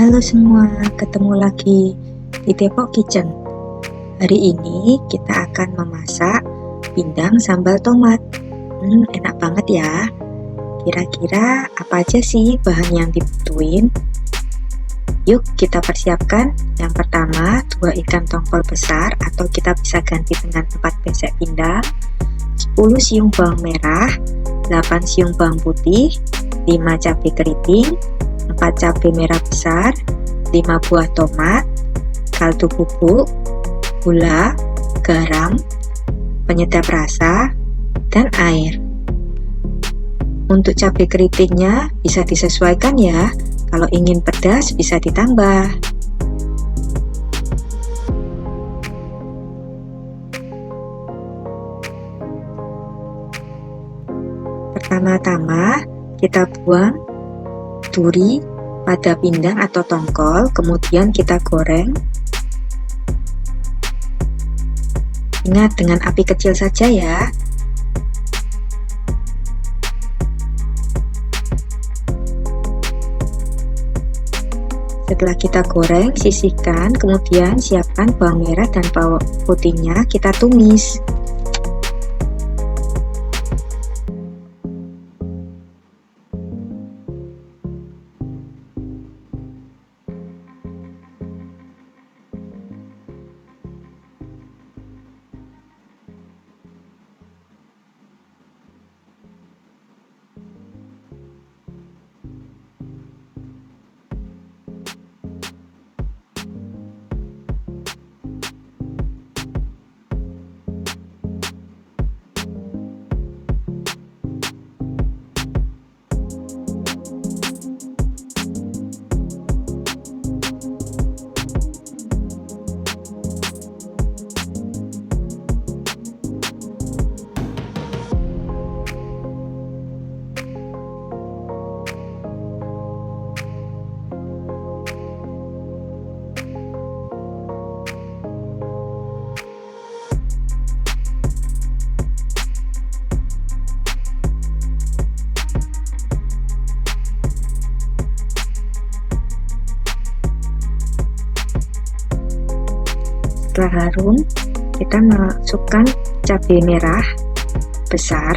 Halo semua, ketemu lagi di Depok Kitchen. Hari ini kita akan memasak pindang sambal tomat. Enak banget ya. Kira-kira apa aja sih bahan yang dibutuhin? Yuk kita persiapkan. Yang pertama, 2 ikan tongkol besar atau kita bisa ganti dengan 4 besek pindang, 10 siung bawang merah, 8 siung bawang putih, 5 cabe keriting, 4 cabe merah besar, 5 buah tomat, kaldu bubuk, gula, garam, penyedap rasa, dan air. Untuk cabai keritingnya bisa disesuaikan ya, kalau ingin pedas bisa ditambah. Pertama-tama kita buang duri pada pindang atau tongkol, kemudian kita goreng. Ingat dengan api kecil saja ya. Setelah kita goreng, sisihkan, kemudian siapkan bawang merah dan bawang putihnya, kita tumis. Setelah harum, kita masukkan cabai merah besar,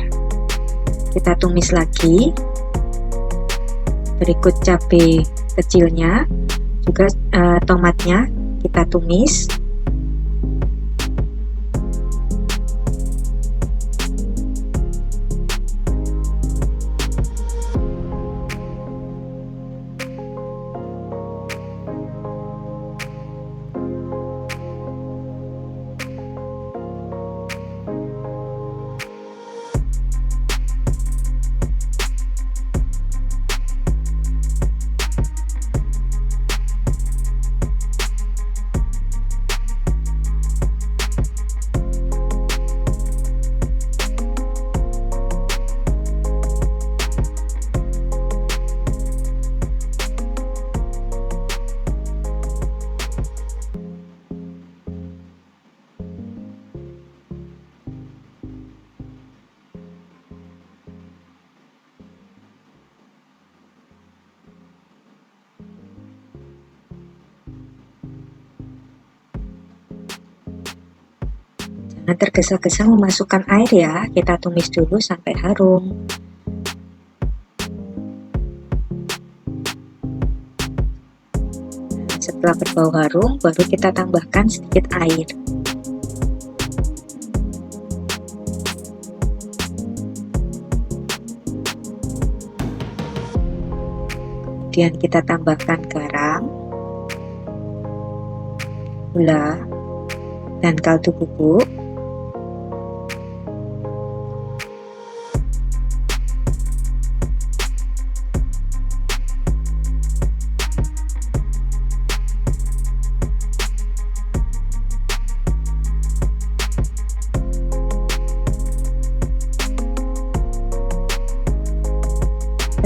kita tumis lagi. Berikut cabai kecilnya, juga tomatnya kita tumis. Jangan tergesa-gesa memasukkan air ya, kita tumis dulu sampai harum. Setelah berbau harum, baru kita tambahkan sedikit air. Kemudian kita tambahkan garam, gula, dan kaldu bubuk.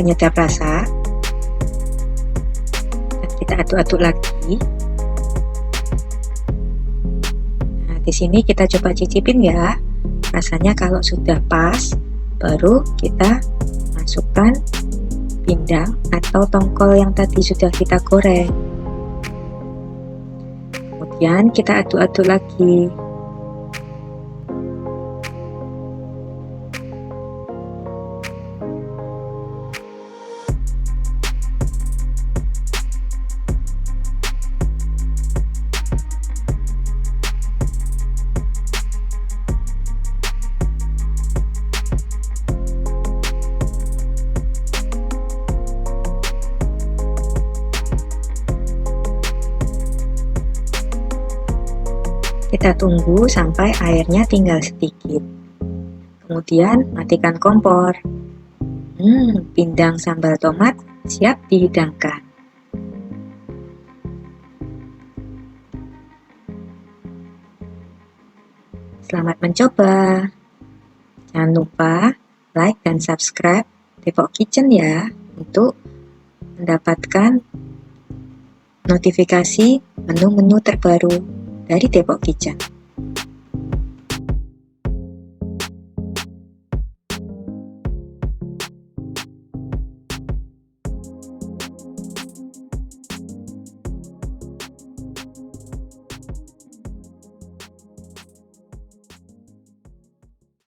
Penyedap rasa, dan kita aduk-aduk lagi. Nah, di sini kita coba cicipin ya, rasanya kalau sudah pas, baru kita masukkan pindang atau tongkol yang tadi sudah kita goreng. Kemudian kita aduk-aduk lagi. Kita tunggu sampai airnya tinggal sedikit. Kemudian matikan kompor. Pindang sambal tomat siap dihidangkan. Selamat mencoba. Jangan lupa like dan subscribe Depok Kitchen ya, untuk mendapatkan notifikasi menu-menu terbaru dari Depok Kitchen.